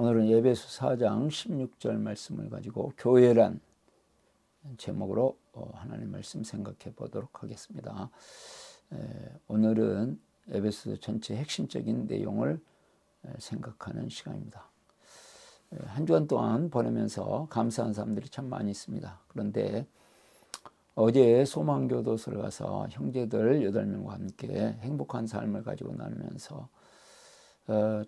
오늘은 에베소 4장 16절 말씀을 가지고 교회란 제목으로 하나님 말씀 생각해 보도록 하겠습니다. 오늘은 에베소 전체 핵심적인 내용을 생각하는 시간입니다. 한 주간 동안 보내면서 감사한 사람들이 참 많이 있습니다. 그런데 어제 소망교도소를 가서 형제들 8명과 함께 행복한 삶을 가지고 나누면서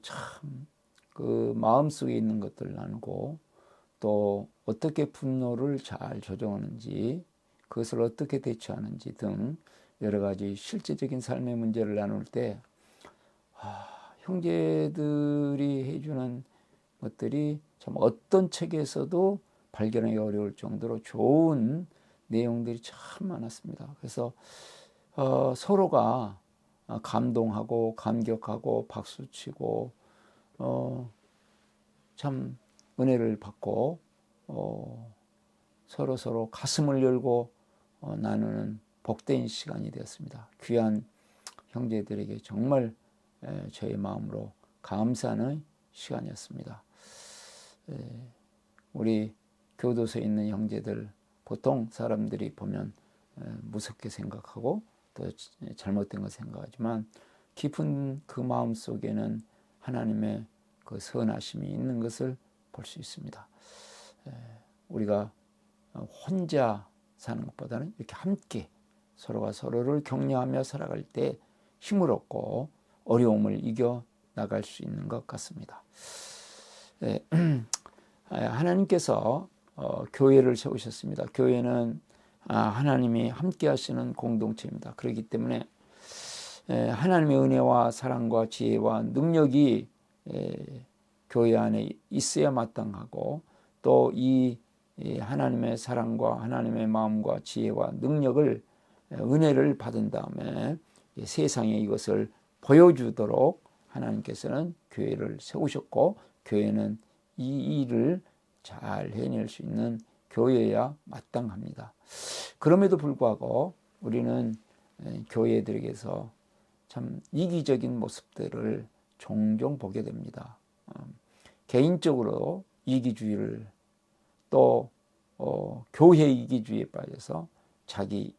참 그 마음속에 있는 것들을 나누고 또 어떻게 분노를 잘 조정하는지 그것을 어떻게 대처하는지 등 여러 가지 실제적인 삶의 문제를 나눌 때 형제들이 해주는 것들이 참 어떤 책에서도 발견하기 어려울 정도로 좋은 내용들이 참 많았습니다. 그래서 서로가 감동하고 감격하고 박수치고 참 은혜를 받고 서로 가슴을 열고 나누는 복된 시간이 되었습니다. 귀한 형제들에게 정말 저의 마음으로 감사하는 시간이었습니다. 우리 교도소에 있는 형제들 보통 사람들이 보면 무섭게 생각하고 또 잘못된 거 생각하지만 깊은 그 마음 속에는 하나님의 그 선하심이 있는 것을 볼 수 있습니다. 우리가 혼자 사는 것보다는 이렇게 함께 서로가 서로를 격려하며 살아갈 때 힘을 얻고 어려움을 이겨 나갈 수 있는 것 같습니다. 하나님께서 교회를 세우셨습니다. 교회는 하나님이 함께 하시는 공동체입니다. 그렇기 때문에 하나님의 은혜와 사랑과 지혜와 능력이 교회 안에 있어야 마땅하고 또 이 하나님의 사랑과 하나님의 마음과 지혜와 능력을 은혜를 받은 다음에 세상에 이것을 보여주도록 하나님께서는 교회를 세우셨고 교회는 이 일을 잘 해낼 수 있는 교회여야 마땅합니다. 그럼에도 불구하고 우리는 교회들에게서 참 이기적인 모습들을 종종 보게 됩니다. 개인적으로 이기주의를 또 교회 이기주의에 빠져서 자기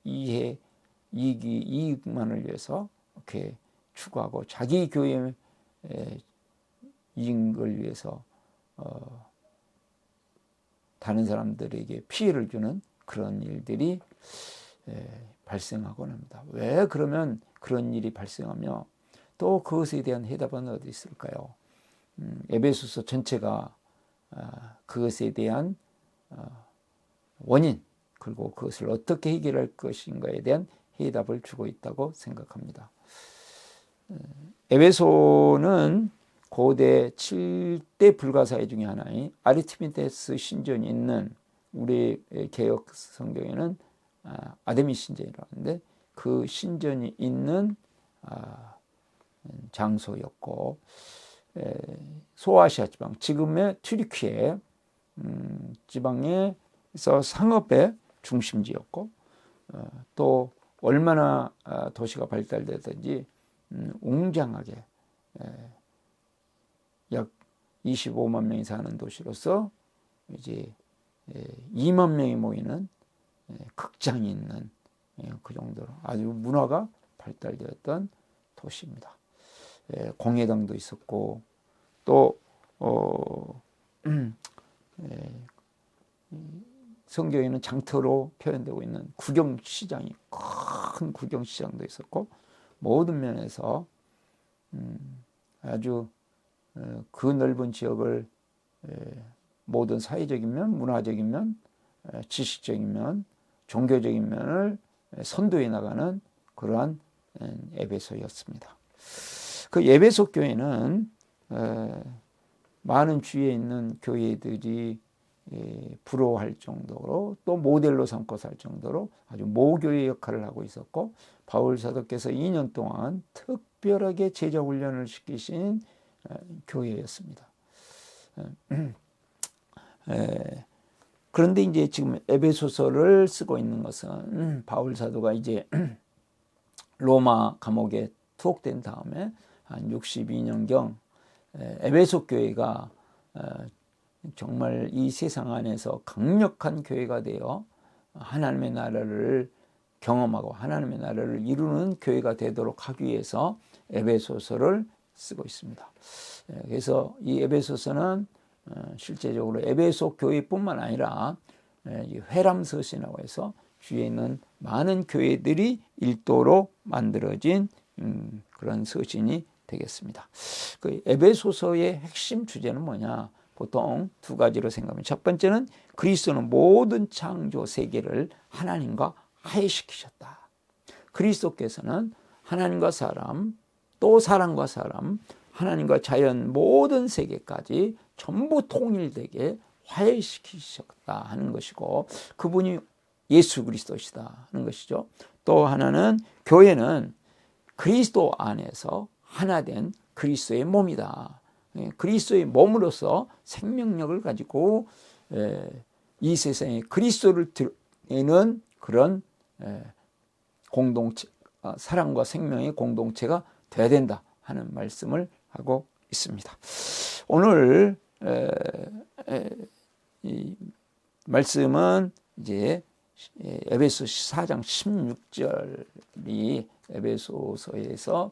이익만을 위해서 이렇게 추구하고 자기 교회의 이익을 위해서 다른 사람들에게 피해를 주는 그런 일들이 발생하곤 합니다. 왜 그러면 그런 일이 발생하며 또 그것에 대한 해답은 어디 있을까요? 에베소서 전체가 그것에 대한 원인 그리고 그것을 어떻게 해결할 것인가에 대한 해답을 주고 있다고 생각합니다. 에베소는 고대 7대 불가사의 중에 하나인 아르테미데스 신전이 있는 우리 개역 성경에는 아데미 신전이라고 하는데 그 신전이 있는 장소였고 소아시아 지방 지금의 튀르키예 지방에서 상업의 중심지였고 또 얼마나 도시가 발달되든지 웅장하게 약 25만 명이 사는 도시로서 이제 2만 명이 모이는 극장이 있는 그 정도로 아주 문화가 발달되었던 도시입니다. 공회당도 있었고 또 성경에는 장터로 표현되고 있는 구경시장이 큰 구경시장도 있었고 모든 면에서 아주 그 넓은 지역을 모든 사회적인 면, 문화적인 면, 지식적인 면, 종교적인 면을 선도해 나가는 그러한 에베소였습니다. 그 에베소 교회는 많은 주위에 있는 교회들이 부러워할 정도로 또 모델로 삼고 살 정도로 아주 모교의 역할을 하고 있었고 바울 사도께서 2년 동안 특별하게 제자 훈련을 시키신 교회였습니다. 그런데 이제 지금 에베소서를 쓰고 있는 것은 바울 사도가 이제 로마 감옥에 투옥된 다음에 한 62년경 에베소 교회가 정말 이 세상 안에서 강력한 교회가 되어 하나님의 나라를 경험하고 하나님의 나라를 이루는 교회가 되도록 하기 위해서 에베소서를 쓰고 있습니다. 그래서 이 에베소서는 실제적으로 에베소 교회뿐만 아니라 회람서신이라고 해서 주위에 있는 많은 교회들이 일도로 만들어진 그런 서신이 되겠습니다. 그 에베소서의 핵심 주제는 뭐냐? 보통 두 가지로 생각합니다. 첫 번째는 그리스도는 모든 창조 세계를 하나님과 화해시키셨다. 그리스도께서는 하나님과 사람, 또 사람과 사람, 하나님과 자연 모든 세계까지 전부 통일되게 화해시키셨다 하는 것이고, 그분이 예수 그리스도시다 하는 것이죠. 또 하나는 교회는 그리스도 안에서 하나된 그리스도의 몸이다. 그리스도의 몸으로서 생명력을 가지고 이 세상에 그리스도를 드리는 그런 공동체, 사랑과 생명의 공동체가 되어야 된다 하는 말씀을 하고 있습니다. 오늘 이 말씀은 이제 에베소 4장 16절이 에베소서에서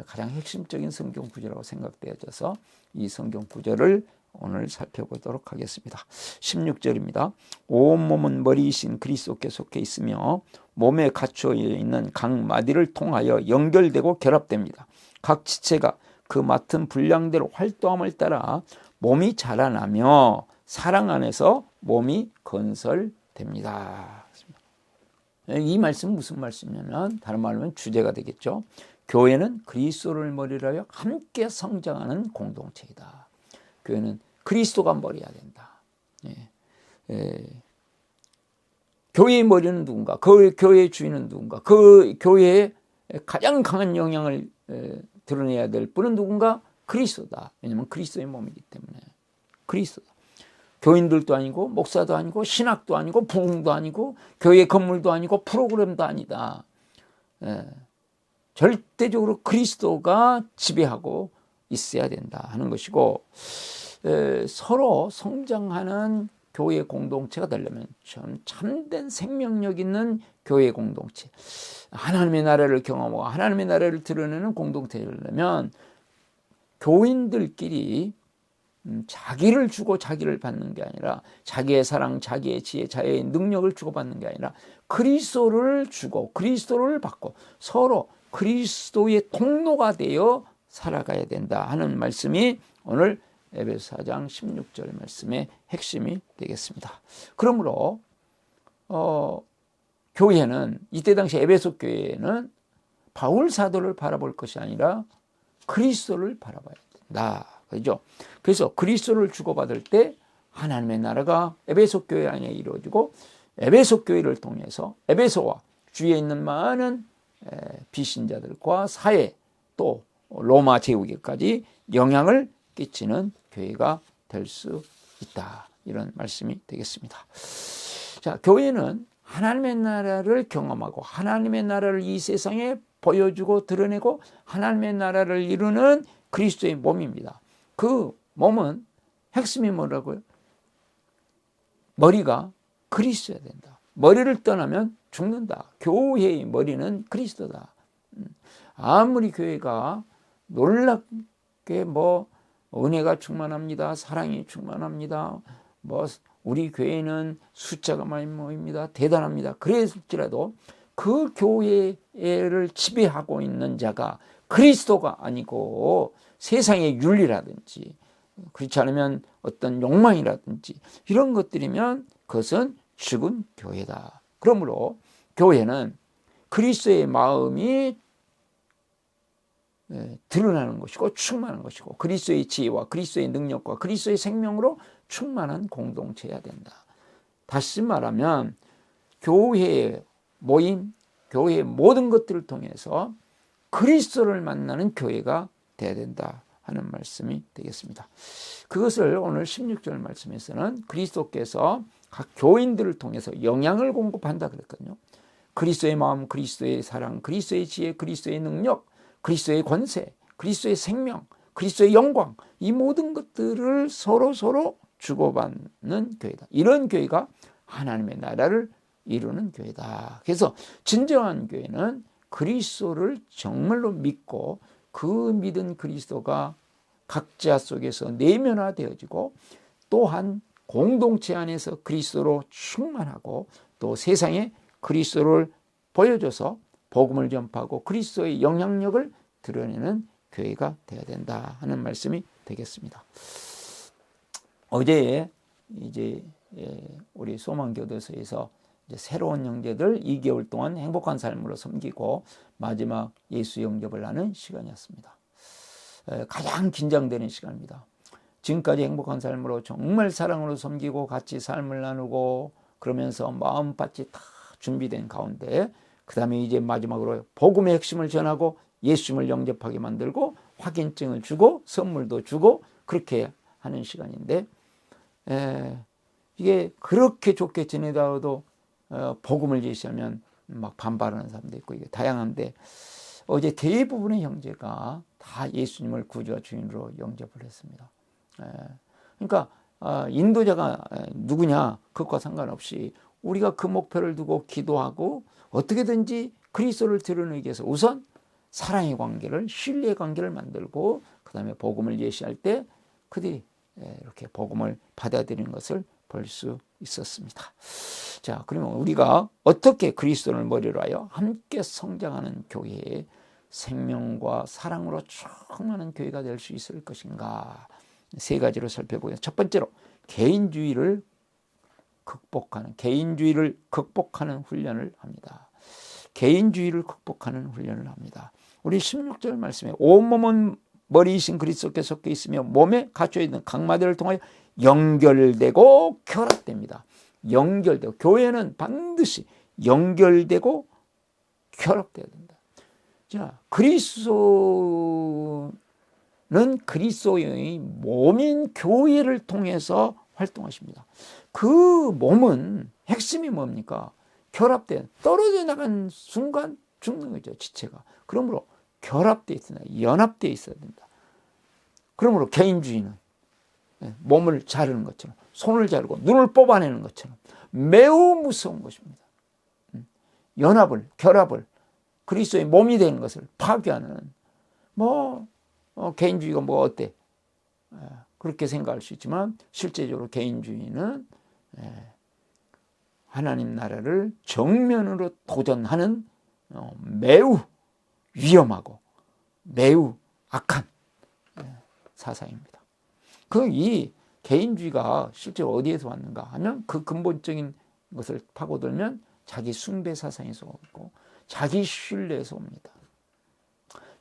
가장 핵심적인 성경 구절이라고 생각되어져서 이 성경 구절을 오늘 살펴보도록 하겠습니다. 16절입니다. 온 몸은 머리이신 그리스도께 속해 있으며 몸에 갖추어 있는 각 마디를 통하여 연결되고 결합됩니다. 각 지체가 그 맡은 분량대로 활동함을 따라 몸이 자라나며 사랑 안에서 몸이 건설됩니다. 이 말씀은 무슨 말씀이냐면, 다른 말로 하면 주제가 되겠죠. 교회는 그리스도를 머리로 하여 함께 성장하는 공동체이다. 교회는 그리스도가 머리여야 된다. 교회의 머리는 누군가? 그 교회의 주인은 누군가? 그 교회에 가장 강한 영향을 드러내야 될 분은 누군가? 그리스도다. 왜냐하면 그리스도의 몸이기 때문에. 그리스도다. 교인들도 아니고 목사도 아니고 신학도 아니고 부흥도 아니고 교회 건물도 아니고 프로그램도 아니다. 절대적으로 그리스도가 지배하고 있어야 된다 하는 것이고, 서로 성장하는 교회 공동체가 되려면 참된 생명력 있는 교회 공동체, 하나님의 나라를 경험하고 하나님의 나라를 드러내는 공동체가 되려면 교인들끼리 자기를 주고 자기를 받는 게 아니라, 자기의 사랑, 자기의 지혜, 자기의 능력을 주고받는 게 아니라 그리스도를 주고 그리스도를 받고 서로 그리스도의 통로가 되어 살아가야 된다 하는 말씀이 오늘 에베소 4장 16절 말씀의 핵심이 되겠습니다. 그러므로 교회는, 이때 당시 에베소 교회는 바울 사도를 바라볼 것이 아니라 그리스도를 바라봐야 된다. 그렇죠? 그래서 그리스도를 주고받을 때 하나님의 나라가 에베소 교회 안에 이루어지고, 에베소 교회를 통해서 에베소와 주위에 있는 많은 비신자들과 사회, 또 로마 제국에까지 영향을 끼치는 교회가 될 수 있다. 이런 말씀이 되겠습니다. 자, 교회는 하나님의 나라를 경험하고 하나님의 나라를 이 세상에 보여주고 드러내고 하나님의 나라를 이루는 그리스도의 몸입니다. 그 몸은 핵심이 뭐라고요? 머리가 그리스도여야 된다. 머리를 떠나면 죽는다. 교회의 머리는 그리스도다. 아무리 교회가 놀랍게 은혜가 충만합니다, 사랑이 충만합니다, 우리 교회는 숫자가 많이 모입니다, 대단합니다, 그랬을지라도 그 교회를 지배하고 있는 자가 그리스도가 아니고 세상의 윤리라든지, 그렇지 않으면 어떤 욕망이라든지 이런 것들이면 그것은 죽은 교회다. 그러므로 교회는 그리스도의 마음이 드러나는 것이고 충만한 것이고, 그리스도의 지혜와 그리스도의 능력과 그리스도의 생명으로 충만한 공동체여야 된다. 다시 말하면 교회의 모임, 교회의 모든 것들을 통해서 그리스도를 만나는 교회가 되어야 된다 하는 말씀이 되겠습니다. 그것을 오늘 16절 말씀에서는 그리스도께서 각 교인들을 통해서 영향을 공급한다 그랬거든요. 그리스도의 마음, 그리스도의 사랑, 그리스도의 지혜, 그리스도의 능력, 그리스도의 권세, 그리스도의 생명, 그리스도의 영광, 이 모든 것들을 서로 주고받는 교회다. 이런 교회가 하나님의 나라를 이루는 교회다. 그래서 진정한 교회는 그리스도를 정말로 믿고 그 믿은 그리스도가 각자 속에서 내면화되어지고 또한 공동체 안에서 그리스도로 충만하고 또 세상에 그리스도를 보여줘서 복음을 전파하고 그리스도의 영향력을 드러내는 교회가 되어야 된다 하는 말씀이 되겠습니다. 어제 이제 우리 소망교도소에서 이제 새로운 형제들 2개월 동안 행복한 삶으로 섬기고 마지막 예수 영접을 하는 시간이었습니다. 가장 긴장되는 시간입니다. 지금까지 행복한 삶으로 정말 사랑으로 섬기고 같이 삶을 나누고 그러면서 마음밭이 다 준비된 가운데 그 다음에 이제 마지막으로 복음의 핵심을 전하고 예수님을 영접하게 만들고 확인증을 주고 선물도 주고 그렇게 하는 시간인데 이게 그렇게 좋게 지내다가도 복음을 제시하면 막 반발하는 사람도 있고 이게 다양한데 어제 대부분의 형제가 다 예수님을 구주와 주인으로 영접을 했습니다. 그러니까 인도자가 누구냐 그것과 상관없이 우리가 그 목표를 두고 기도하고 어떻게든지 그리스도를 드러내기 위해서 우선 사랑의 관계를 신뢰의 관계를 만들고 그 다음에 복음을 예시할 때 그들이 이렇게 복음을 받아들이는 것을 볼 수 있었습니다. 자, 그러면 우리가 어떻게 그리스도를 머리로 하여 함께 성장하는 교회에 생명과 사랑으로 충만한 교회가 될 수 있을 것인가? 세 가지로 살펴보겠습니다. 첫 번째로 개인주의를 극복하는 훈련을 합니다. 개인주의를 극복하는 훈련을 합니다. 우리 16절 말씀에 온몸은 머리이신 그리스도께 섞여 있으며 몸에 갖춰 있는 각마디를 통하여 연결되고 결합됩니다. 연결되고 교회는 반드시 연결되고 결합돼야 된다. 자, 그리스도는 그리스도의 몸인 교회를 통해서 활동하십니다. 그 몸은 핵심이 뭡니까? 결합된 떨어져 나간 순간 죽는 거죠. 지체가. 그러므로 결합되어 있어야 된다. 연합되어 있어야 된다. 그러므로 개인주의는 몸을 자르는 것처럼 손을 자르고 눈을 뽑아내는 것처럼 매우 무서운 것입니다. 결합을 그리스도의 몸이 되는 것을 파괴하는 개인주의가 뭐 어때? 그렇게 생각할 수 있지만 실제적으로 개인주의는 하나님 나라를 정면으로 도전하는 매우 위험하고 매우 악한 사상입니다. 이 개인주의가 실제로 어디에서 왔는가 하면 그 근본적인 것을 파고들면 자기 숭배 사상에서 오고 자기 신뢰에서 옵니다.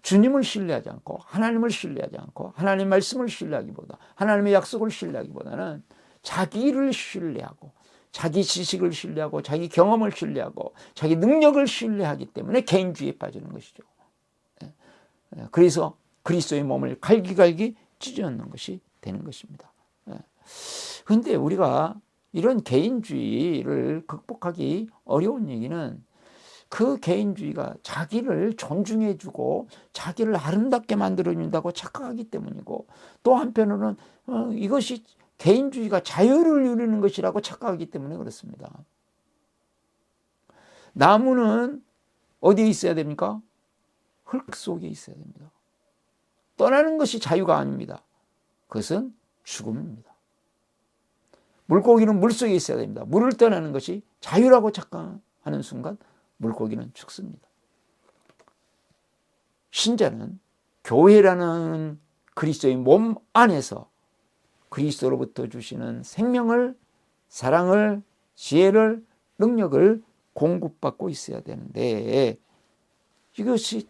주님을 신뢰하지 않고 하나님을 신뢰하지 않고 하나님의 말씀을 신뢰하기보다 하나님의 약속을 신뢰하기보다는 자기를 신뢰하고 자기 지식을 신뢰하고 자기 경험을 신뢰하고 자기 능력을 신뢰하기 때문에 개인주의에 빠지는 것이죠. 그래서 그리스도의 몸을 갈기갈기 찢어놓는 것이 되는 것입니다. 그런데 우리가 이런 개인주의를 극복하기 어려운 얘기는 그 개인주의가 자기를 존중해주고 자기를 아름답게 만들어준다고 착각하기 때문이고 또 한편으로는 이것이 개인주의가 자유를 누리는 것이라고 착각하기 때문에 그렇습니다. 나무는 어디에 있어야 됩니까? 흙 속에 있어야 됩니다. 떠나는 것이 자유가 아닙니다. 그것은 죽음입니다. 물고기는 물속에 있어야 됩니다. 물을 떠나는 것이 자유라고 착각하는 순간 물고기는 죽습니다. 신자는 교회라는 그리스도의 몸 안에서 그리스도로부터 주시는 생명을, 사랑을, 지혜를, 능력을 공급받고 있어야 되는데 이것이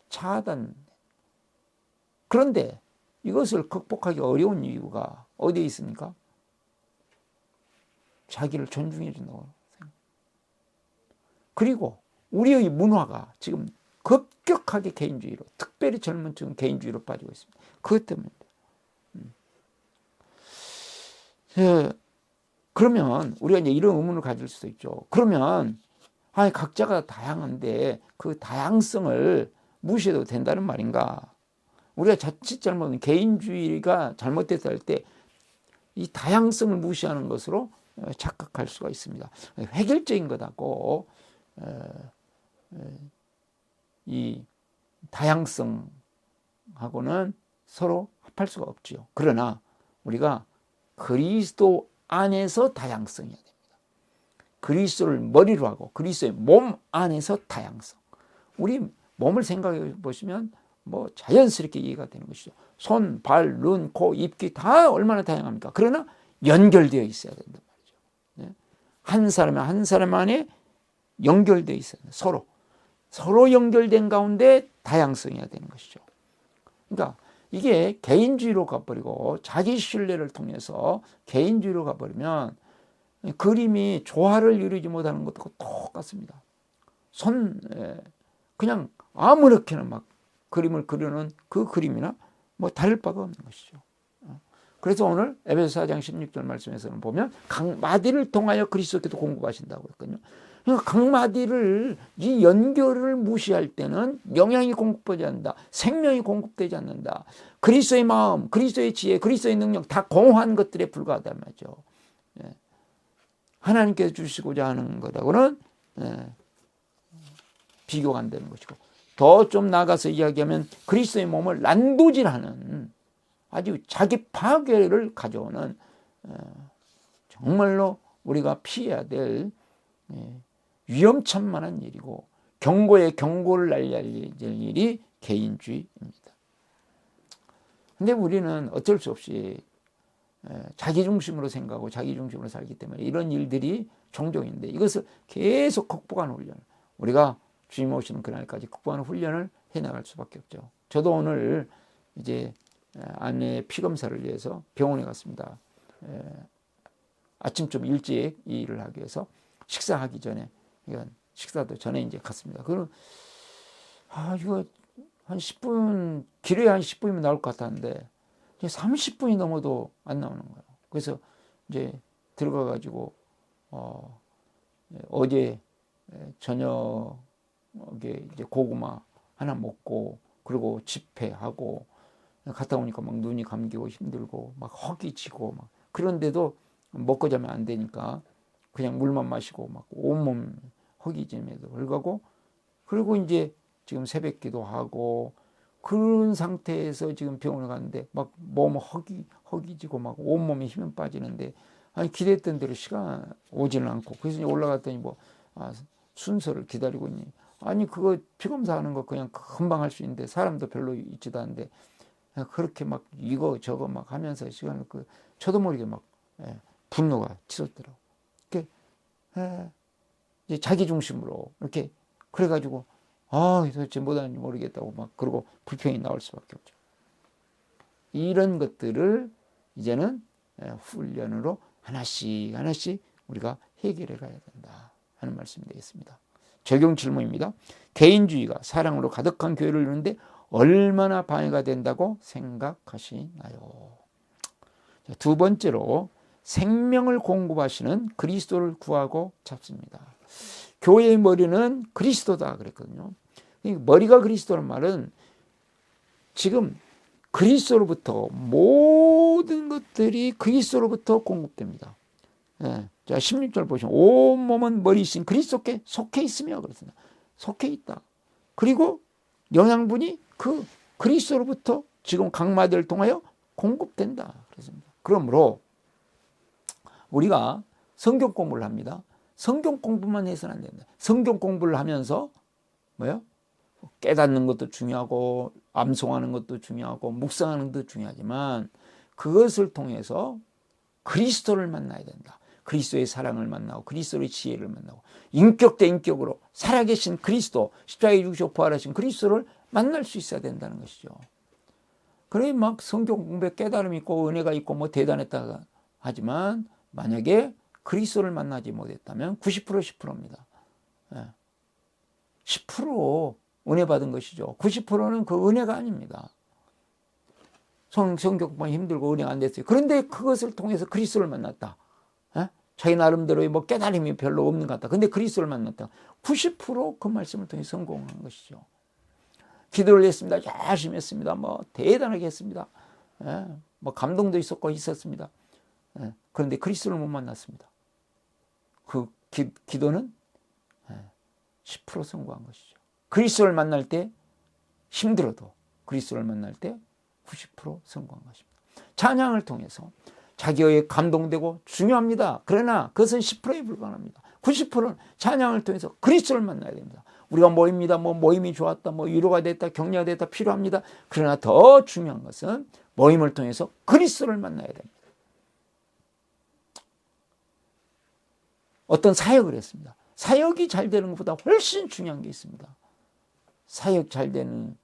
차단. 그런데 이것을 극복하기 어려운 이유가 어디에 있습니까? 자기를 존중해 준다고 생각. 그리고 우리의 문화가 지금 급격하게 개인주의로, 특별히 젊은 층은 개인주의로 빠지고 있습니다. 그것 때문입니다. 그러면 우리가 이제 이런 의문을 가질 수도 있죠. 그러면 각자가 다양한데 그 다양성을 무시해도 된다는 말인가? 우리가 자칫 잘못은 개인주의가 잘못됐다 할 때 이 다양성을 무시하는 것으로 착각할 수가 있습니다. 획일적인 거다고 이 다양성하고는 서로 합할 수가 없지요. 그러나 우리가 그리스도 안에서 다양성이어야 됩니다. 그리스도를 머리로 하고 그리스도의 몸 안에서 다양성. 우리 몸을 생각해 보시면 뭐 자연스럽게 이해가 되는 것이죠. 손, 발, 눈, 코, 입, 귀 다 얼마나 다양합니까? 그러나 연결되어 있어야 된단 말이죠. 한 사람이 한 사람 안에 연결되어 있어야 돼요. 서로 연결된 가운데 다양성이어야 되는 것이죠. 그러니까 이게 개인주의로 가버리고 자기 신뢰를 통해서 개인주의로 가버리면 그림이 조화를 이루지 못하는 것과 똑같습니다. 그냥 아무렇게나 막 그림을 그리는 그 그림이나 뭐 다를 바가 없는 것이죠. 그래서 오늘 에베소 4장 16절 말씀에서는 보면 각마디를 통하여 그리스도께도 공급하신다고 했거든요. 그러니까 각마디를 이 연결을 무시할 때는 영양이 공급되지 않는다. 생명이 공급되지 않는다. 그리스도의 마음, 그리스도의 지혜, 그리스도의 능력 다 공허한 것들에 불과하단 말이죠. 하나님께서 주시고자 하는 것하고는 비교가 안 되는 것이고 더 좀 나아가서 이야기하면 그리스도의 몸을 난도질하는 아주 자기 파괴를 가져오는 정말로 우리가 피해야 될 위험천만한 일이고 경고에 경고를 날려야 될 일이 개인주의입니다. 근데 우리는 어쩔 수 없이 자기중심으로 생각하고 자기중심으로 살기 때문에 이런 일들이 종종 있는데 이것을 계속 극복하는 훈련, 우리가 주님 오시는 그날까지 극복하는 훈련을 해나갈 수밖에 없죠. 저도 오늘 이제 아내 피검사를 위해서 병원에 갔습니다. 아침 좀 일찍 이 일을 하기 위해서 식사하기 전에, 식사도 전에 이제 갔습니다. 그럼 이거 한 10분, 길어야 한 10분이면 나올 것 같았는데 30분이 넘어도 안 나오는 거예요. 그래서 이제 들어가가지고 어제 저녁에 이제 고구마 하나 먹고 그리고 집회하고 갔다 오니까 막 눈이 감기고 힘들고 막 허기지고 막 그런데도 먹고 자면 안 되니까 그냥 물만 마시고 막 온몸 허기짐에도 불구하고 그리고 이제 지금 새벽 기도하고 그런 상태에서 지금 병원에 갔는데 막 몸 허기지고 막 온몸에 힘이 빠지는데 아니 기대했던 대로 시간 오지는 않고 그래서 올라갔더니 뭐 순서를 기다리고 있니 아니 그거 피검사하는 거 그냥 금방 할 수 있는데 사람도 별로 있지도 않은데 그렇게 막 이거 저거 막 하면서 시간을 저도 모르게 막 분노가 치솟더라고. 이제 자기 중심으로 이렇게 그래가지고 도대체 뭐하는지 모르겠다고 막 그러고 불평이 나올 수밖에 없죠. 이런 것들을 이제는 훈련으로 하나씩 우리가 해결해 가야 된다 하는 말씀이 되겠습니다. 적용 질문입니다. 개인주의가 사랑으로 가득한 교회를 이루는데 얼마나 방해가 된다고 생각하시나요? 두 번째로 생명을 공급하시는 그리스도를 구하고 잡습니다. 교회의 머리는 그리스도다 그랬거든요. 머리가 그리스도란 말은 지금 그리스도로부터 모든 것들이 그리스도로부터 공급됩니다. 자 16절 보시면 온몸은 머리이신 그리스도께 속해 있으며 그렇습니다. 속해 있다. 그리고 영양분이 그 그리스도로부터 지금 각마디를 통하여 공급된다. 그렇습니다. 그러므로 우리가 성경 공부를 합니다. 성경 공부만 해서는 안 된다. 성경 공부를 하면서 깨닫는 것도 중요하고 암송하는 것도 중요하고 묵상하는 것도 중요하지만 그것을 통해서 그리스도를 만나야 된다. 그리스도의 사랑을 만나고 그리스도의 지혜를 만나고 인격 대 인격으로 살아계신 그리스도, 십자가에 죽으시고 부활하신 그리스도를 만날 수 있어야 된다는 것이죠. 그래 막 성경 공부에 깨달음이 있고 은혜가 있고 뭐 대단했다 하지만 만약에 그리스도를 만나지 못했다면 90% 10%입니다. 10% 은혜 받은 것이죠. 90%는 그 은혜가 아닙니다. 성경만 힘들고 은혜가 안 됐어요. 그런데 그것을 통해서 그리스도를 만났다. 자기 나름대로의 뭐 깨달음이 별로 없는 것 같다. 근데 그리스도를 만났다. 90% 그 말씀을 통해 성공한 것이죠. 기도를 했습니다. 열심히 했습니다. 뭐 대단하게 했습니다. 예, 뭐 감동도 있었습니다. 예, 그런데 그리스도를 못 만났습니다. 그 기도는 10% 성공한 것이죠. 그리스도를 만날 때 힘들어도 그리스도를 만날 때 90% 성공한 것입니다. 찬양을 통해서 자기의 감동되고 중요합니다. 그러나 그것은 10%에 불과합니다. 90%는 찬양을 통해서 그리스도를 만나야 됩니다. 우리가 모입니다. 뭐 모임이 좋았다, 뭐 위로가 됐다, 격려가 됐다, 필요합니다. 그러나 더 중요한 것은 모임을 통해서 그리스도를 만나야 됩니다. 어떤 사역을 했습니다. 사역이 잘 되는 것보다 훨씬 중요한 게 있습니다. 사역 잘 되는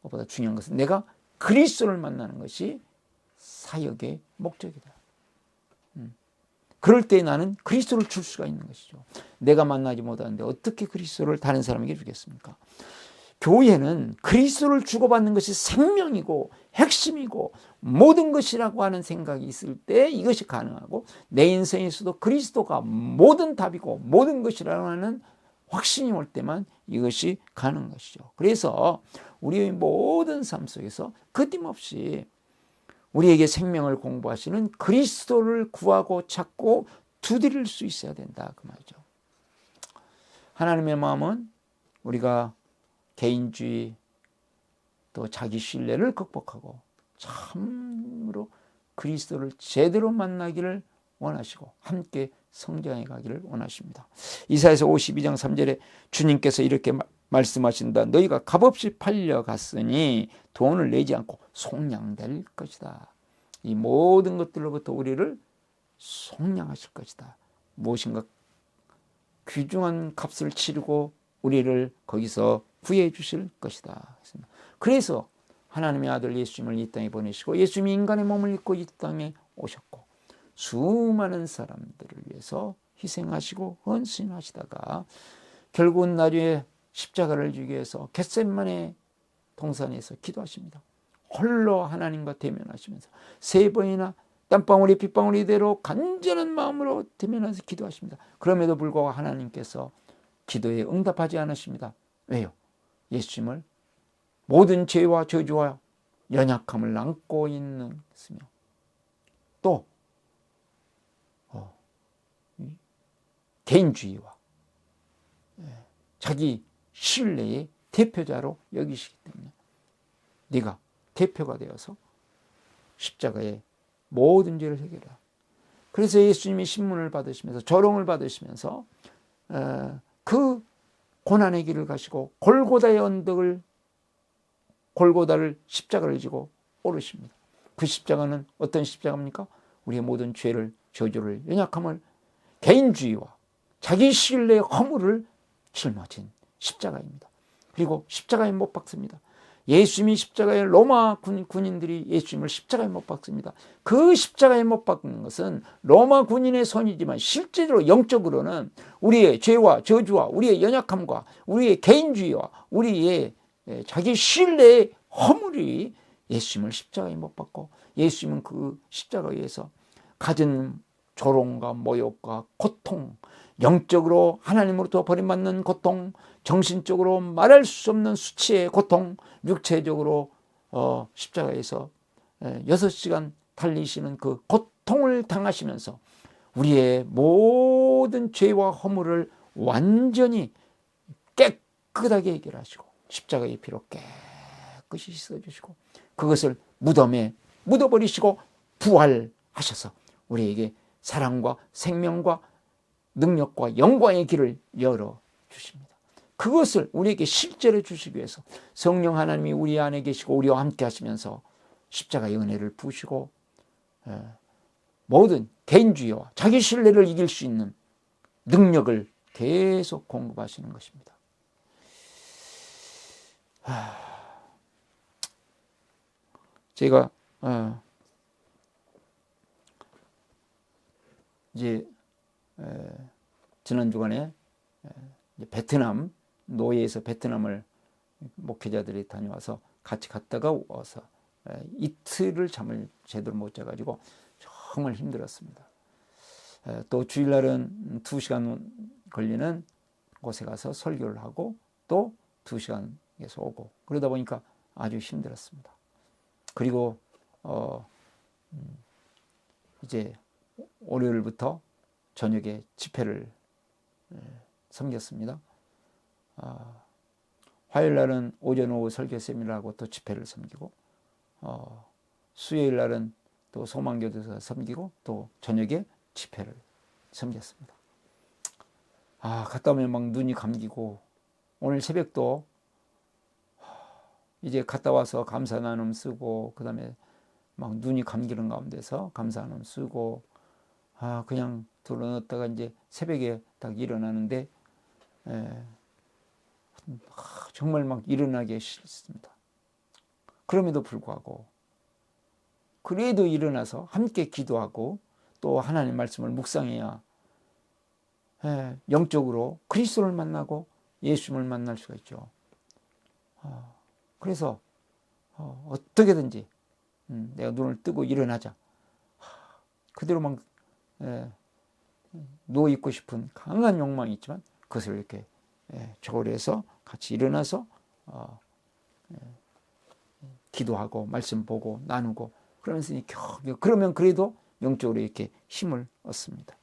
것보다 중요한 것은 내가 그리스도를 만나는 것이 사역의 목적이다. 그럴 때 나는 그리스도를 줄 수가 있는 것이죠. 내가 만나지 못하는데 어떻게 그리스도를 다른 사람에게 주겠습니까? 교회는 그리스도를 주고받는 것이 생명이고 핵심이고 모든 것이라고 하는 생각이 있을 때 이것이 가능하고, 내 인생에서도 그리스도가 모든 답이고 모든 것이라고 하는 확신이 올 때만 이것이 가능한 것이죠. 그래서 우리의 모든 삶 속에서 끊임없이 우리에게 생명을 공부하시는 그리스도를 구하고 찾고 두드릴 수 있어야 된다, 그 말이죠. 하나님의 마음은 우리가 개인주의 또 자기 신뢰를 극복하고 참으로 그리스도를 제대로 만나기를 원하시고 함께 성장해 가기를 원하십니다. 이사야서 52장 3절에 주님께서 이렇게 말씀하신다. 너희가 값없이 팔려갔으니 돈을 내지 않고 속량될 것이다. 이 모든 것들로부터 우리를 속량하실 것이다. 무엇인가 귀중한 값을 치르고 우리를 거기서 구해 주실 것이다. 그래서 하나님의 아들 예수님을 이 땅에 보내시고 예수님이 인간의 몸을 입고 이 땅에 오셨고 수많은 사람들을 위해서 희생하시고 헌신하시다가 결국은 나중에 십자가를 지기 위해서 겟세마네 동산에서 기도하십니다. 홀로 하나님과 대면하시면서 3번이나 땀방울이 빗방울이 되로 간절한 마음으로 대면해서 기도하십니다. 그럼에도 불구하고 하나님께서 기도에 응답하지 않으십니다. 왜요? 예수님을 모든 죄와 저주와 연약함을 안고 있는 것이며 또 개인주의와 자기 신뢰의 대표자로 여기시기 때문에 네가 대표가 되어서 십자가의 모든 죄를 해결해라. 그래서 예수님이 신문을 받으시면서 조롱을 받으시면서 그 고난의 길을 가시고 골고다의 언덕을 골고다를 십자가를 지고 오르십니다. 그 십자가는 어떤 십자가입니까? 우리의 모든 죄를 저주를 연약함을 개인주의와 자기 신뢰의 허물을 짊어진 십자가입니다. 그리고 십자가에 못 박습니다. 예수님이 십자가에 로마 군인들이 예수님을 십자가에 못 박습니다. 그 십자가에 못 박는 것은 로마 군인의 손이지만 실제로 영적으로는 우리의 죄와 저주와 우리의 연약함과 우리의 개인주의와 우리의 자기 신뢰의 허물이 예수님을 십자가에 못 박고 예수님은 그 십자가에서 가진 조롱과 모욕과 고통, 영적으로 하나님으로부터 버림받는 고통, 정신적으로 말할 수 없는 수치의 고통, 육체적으로 십자가에서 6시간 달리시는 그 고통을 당하시면서 우리의 모든 죄와 허물을 완전히 깨끗하게 해결하시고 십자가의 피로 깨끗이 씻어주시고 그것을 무덤에 묻어버리시고 부활하셔서 우리에게 사랑과 생명과 능력과 영광의 길을 열어주십니다. 그것을 우리에게 실제로 주시기 위해서 성령 하나님이 우리 안에 계시고 우리와 함께 하시면서 십자가의 은혜를 부으시고 모든 개인주의와 자기 신뢰를 이길 수 있는 능력을 계속 공급하시는 것입니다. 제가 이제 지난 주간에 베트남 노예에서 베트남을 목회자들이 다녀와서 같이 갔다가 와서 이틀을 잠을 제대로 못 자가지고 정말 힘들었습니다. 또 주일날은 2시간 걸리는 곳에 가서 설교를 하고 또 2시간 교회에서 오고 그러다 보니까 아주 힘들었습니다. 그리고 이제 월요일부터 저녁에 집회를 섬겼습니다. 화요일 날은 오전 오후 설교 세미나하고 또 집회를 섬기고 수요일 날은 또 소망교도소 섬기고 또 저녁에 집회를 섬겼습니다. 갔다 오면 막 눈이 감기고 오늘 새벽도 이제 갔다 와서 감사 나눔 쓰고 그 다음에 막 눈이 감기는 가운데서 감사 나눔 쓰고 그냥 들어놨다가 이제 새벽에 딱 일어나는데 정말 막 일어나기 싫습니다. 그럼에도 불구하고 그래도 일어나서 함께 기도하고 또 하나님 말씀을 묵상해야 영적으로 그리스도를 만나고 예수님을 만날 수가 있죠. 그래서 어떻게든지 내가 눈을 뜨고 일어나자. 그대로 막 누워있고 싶은 강한 욕망이 있지만 그것을 이렇게 조절해서 같이 일어나서 기도하고 말씀 보고 나누고 그러면서 그러면 그래도 영적으로 이렇게 힘을 얻습니다.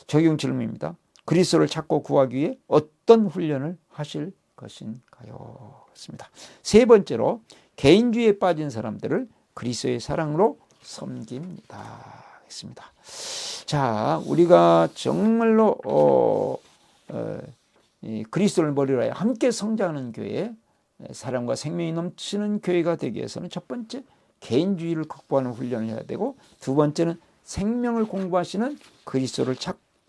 적용 질문입니다. 그리스도를 찾고 구하기 위해 어떤 훈련을 하실 것인가요? 그렇습니다. 세 번째로 개인주의에 빠진 사람들을 그리스도의 사랑으로 섬깁니다. 했습니다. 자, 우리가 정말로 그리스도를 머리로 하여 함께 성장하는 교회, 사랑과 생명이 넘치는 교회가 되기 위해서는 첫 번째 개인주의를 극복하는 훈련을 해야 되고 두 번째는 생명을 공부하시는 그리스도를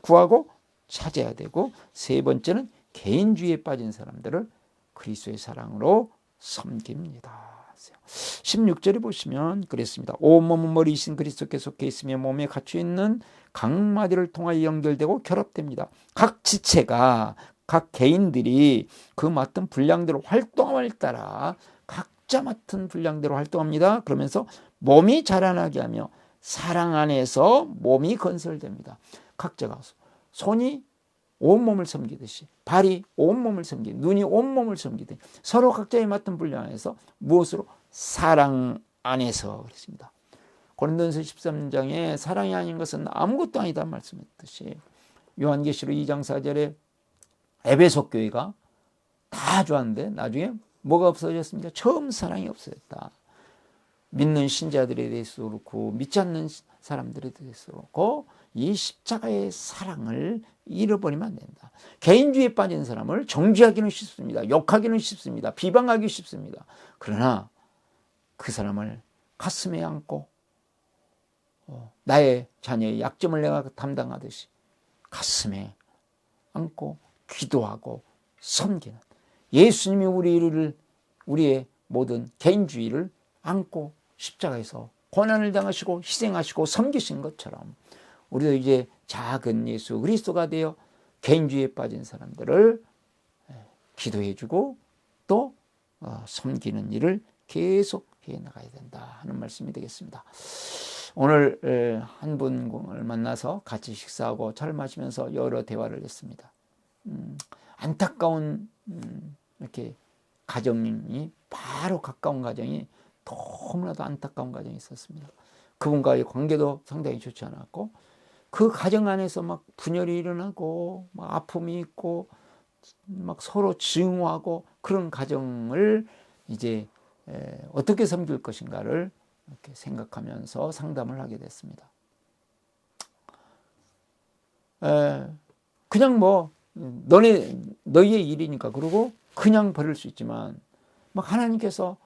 구하고 찾아야 되고 세 번째는 개인주의에 빠진 사람들을 그리스도의 사랑으로 섬깁니다. 16절에 보시면 그랬습니다. 온몸은 머리이신 그리스도께 속해 있으며 몸에 갇혀 있는 각 마디를 통하여 연결되고 결합됩니다. 각 지체가 각 개인들이 그 맡은 분량대로 활동함을 따라 각자 맡은 분량대로 활동합니다. 그러면서 몸이 자라나게 하며 사랑 안에서 몸이 건설됩니다. 각자가 손이 온몸을 섬기듯이 발이 온몸을 섬기듯이 눈이 온몸을 섬기듯이 서로 각자의 맡은 분량 안에서 무엇으로? 사랑 안에서 그랬습니다. 고린도전서 13장에 사랑이 아닌 것은 아무것도 아니다 말씀했듯이 요한계시록 2장 4절에 에베소 교회가 다 좋았는데 나중에 뭐가 없어졌습니까? 처음 사랑이 없어졌다. 믿는 신자들에 대해서도 그렇고 믿지 않는 사람들에 대해서도 그렇고 이 십자가의 사랑을 잃어버리면 안 된다. 개인주의에 빠진 사람을 정죄하기는 쉽습니다. 욕하기는 쉽습니다. 비방하기 쉽습니다. 그러나 그 사람을 가슴에 안고 나의 자녀의 약점을 내가 담당하듯이 가슴에 안고 기도하고 섬기는 예수님이 우리의 모든 개인주의를 안고 십자가에서 고난을 당하시고 희생하시고 섬기신 것처럼 우리도 이제 작은 예수 그리스도가 되어 개인주의에 빠진 사람들을 기도해주고 또 섬기는 일을 계속 해나가야 된다 하는 말씀이 되겠습니다. 오늘 한 분을 만나서 같이 식사하고 차를 마시면서 여러 대화를 했습니다. 안타까운 이렇게 가정이 바로 가까운 가정이 너무나도 안타까운 가정이 있었습니다. 그분과의 관계도 상당히 좋지 않았고 그 가정 안에서 막 분열이 일어나고 막 아픔이 있고 막 서로 증오하고 그런 가정을 이제 어떻게 섬길 것인가를 이렇게 생각하면서 상담을 하게 됐습니다. 그냥 뭐 너희의 일이니까 그러고 그냥 버릴 수 있지만 막 하나님께서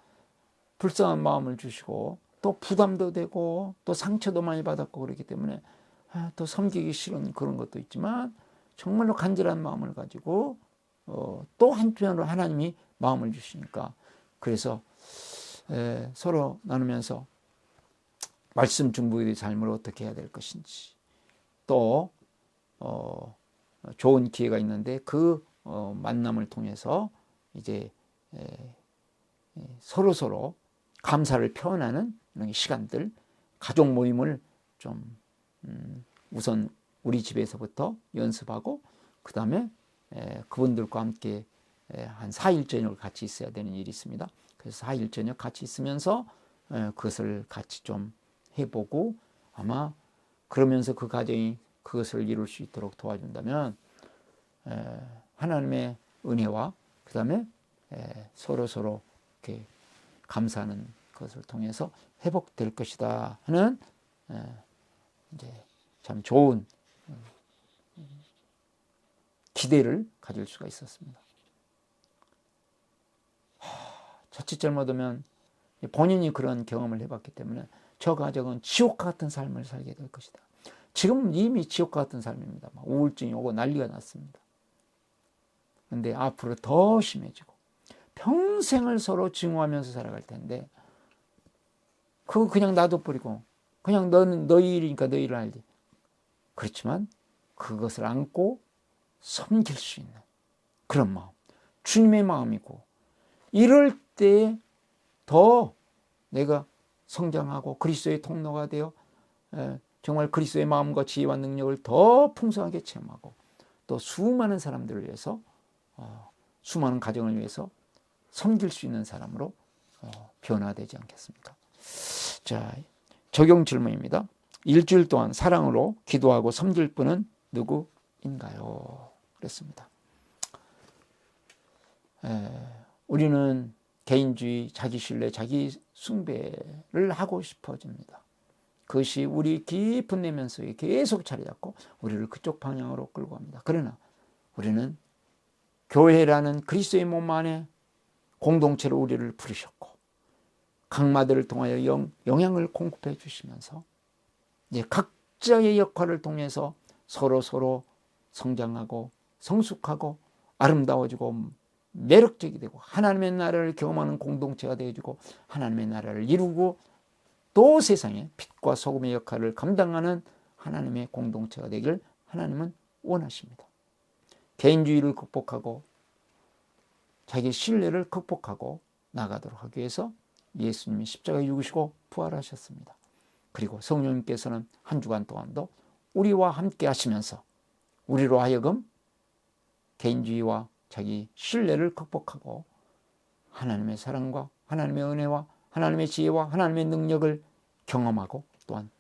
불쌍한 마음을 주시고 또 부담도 되고 또 상처도 많이 받았고 그렇기 때문에 또 섬기기 싫은 그런 것도 있지만 정말로 간절한 마음을 가지고 또 한편으로 하나님이 마음을 주시니까 그래서 서로 나누면서 말씀 중보의 삶을 어떻게 해야 될 것인지 또 좋은 기회가 있는데 그 만남을 통해서 이제 서로 감사를 표현하는 이런 시간들 가족 모임을 좀 우선 우리 집에서부터 연습하고 그 다음에 그분들과 함께 한 4일 저녁을 같이 있어야 되는 일이 있습니다. 그래서 4일 저녁 같이 있으면서 그것을 같이 좀 해보고, 아마 그러면서 그 가정이 그것을 이룰 수 있도록 도와준다면 하나님의 은혜와 그 다음에 서로 이렇게 감사하는 것을 통해서 회복될 것이다 하는 이제 참 좋은 기대를 가질 수가 있었습니다. 자칫 잘못하면 본인이 그런 경험을 해봤기 때문에 저 가정은 지옥 같은 삶을 살게 될 것이다. 지금 이미 지옥 같은 삶입니다. 막 우울증이 오고 난리가 났습니다. 근데 앞으로 더 심해지고 평생을 서로 증오하면서 살아갈 텐데, 그거 그냥 놔둬버리고 그냥 너는 너희 일이니까 너희 일을 알지. 그렇지만 그것을 안고 섬길 수 있는 그런 마음, 주님의 마음이고, 이럴 때 더 내가 성장하고 그리스도의 통로가 되어 정말 그리스도의 마음과 지혜와 능력을 더 풍성하게 체험하고, 또 수많은 사람들을 위해서 수많은 가정을 위해서 섬길 수 있는 사람으로 변화되지 않겠습니까? 자, 적용 질문입니다. 일주일 동안 사랑으로 기도하고 섬길 분은 누구인가요? 그랬습니다. 우리는 개인주의, 자기 신뢰, 자기 숭배를 하고 싶어집니다. 그것이 우리 깊은 내면 속에 계속 자리 잡고 우리를 그쪽 방향으로 끌고 갑니다. 그러나 우리는 교회라는 그리스도의 몸 안에 공동체로 우리를 부르셨고, 각마들을 통하여 영향을 공급해 주시면서 이제 각자의 역할을 통해서 서로 성장하고 성숙하고 아름다워지고 매력적이 되고 하나님의 나라를 경험하는 공동체가 되어주고, 하나님의 나라를 이루고 또 세상에 빛과 소금의 역할을 감당하는 하나님의 공동체가 되기를 하나님은 원하십니다. 개인주의를 극복하고 자기 신뢰를 극복하고 나가도록 하기 위해서 예수님이 십자가에 죽으시고 부활하셨습니다. 그리고 성령님께서는 한 주간 동안도 우리와 함께 하시면서 우리로 하여금 개인주의와 자기 신뢰를 극복하고 하나님의 사랑과 하나님의 은혜와 하나님의 지혜와 하나님의 능력을 경험하고 또한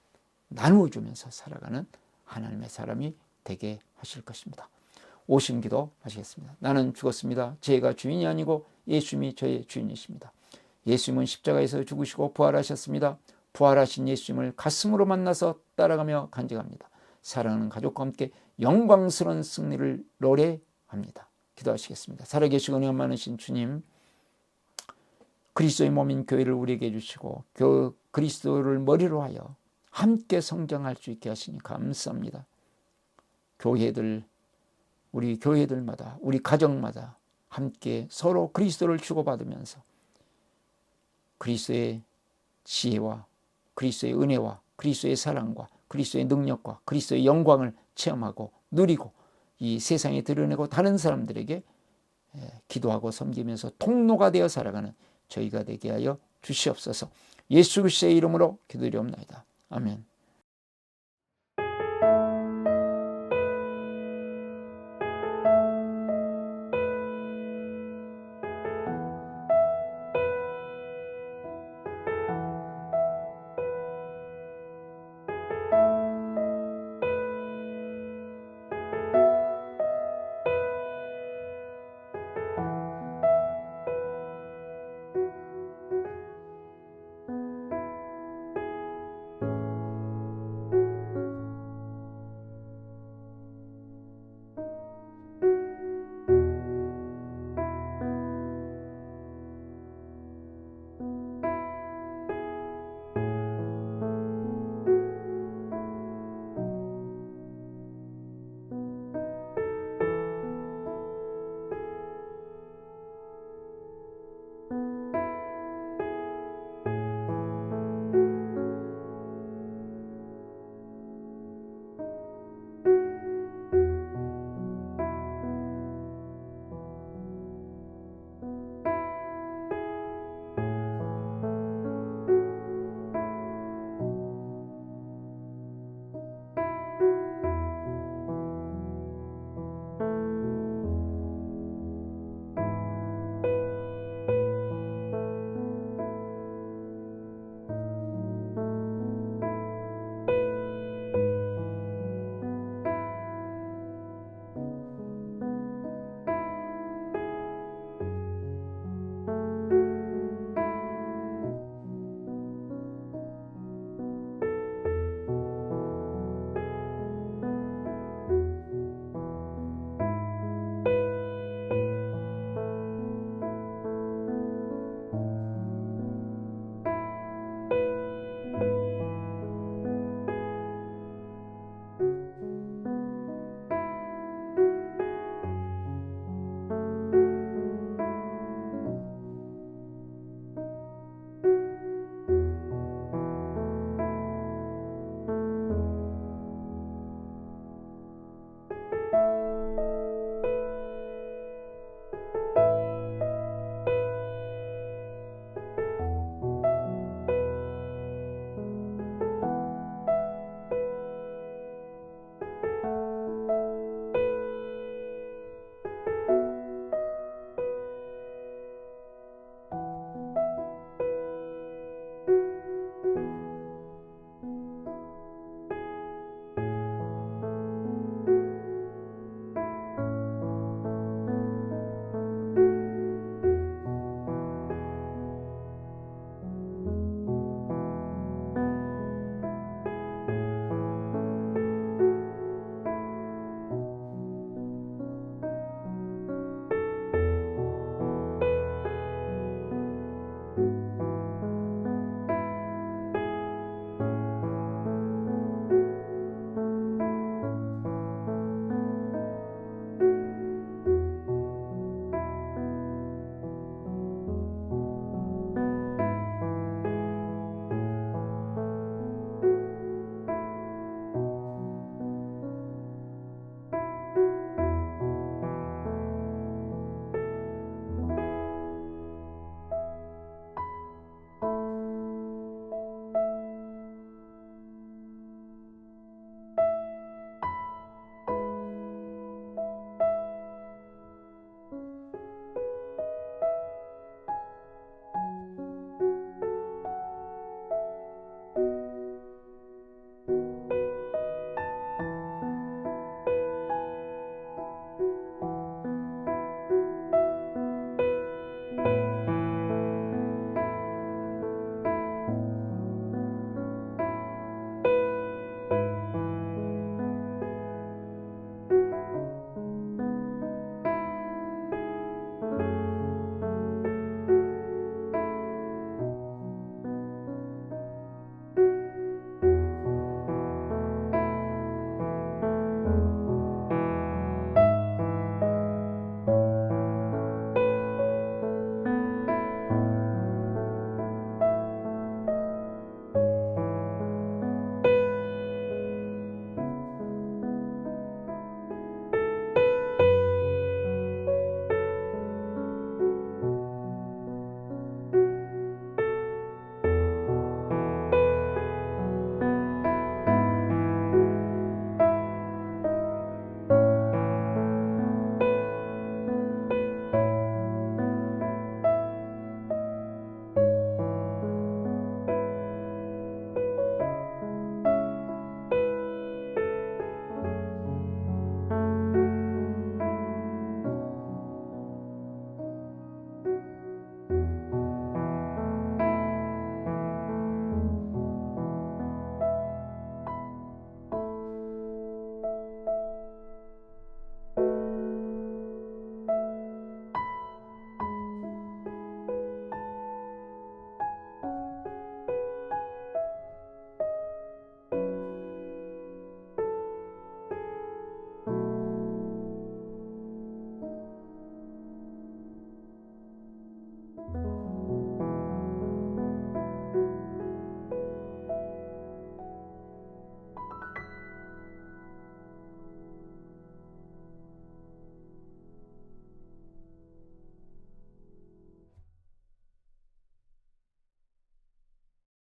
나누어주면서 살아가는 하나님의 사람이 되게 하실 것입니다. 오심 기도 하시겠습니다. 나는 죽었습니다. 제가 주인이 아니고 예수님이 저의 주인이십니다. 예수님은 십자가에서 죽으시고 부활하셨습니다. 부활하신 예수님을 가슴으로 만나서 따라가며 간직합니다. 사랑하는 가족과 함께 영광스러운 승리를 노래합니다. 기도하시겠습니다. 살아계시고 은혜 많으신 주님, 그리스도의 몸인 교회를 우리에게 주시고 그리스도를 머리로 하여 함께 성장할 수 있게 하시니 감사합니다. 우리 교회들마다 우리 가정마다 함께 서로 그리스도를 주고받으면서 그리스도의 지혜와 그리스도의 은혜와 그리스도의 사랑과 그리스도의 능력과 그리스도의 영광을 체험하고 누리고 이 세상에 드러내고 다른 사람들에게 기도하고 섬기면서 통로가 되어 살아가는 저희가 되게 하여 주시옵소서. 예수 그리스도의 이름으로 기도드리옵나이다. 아멘.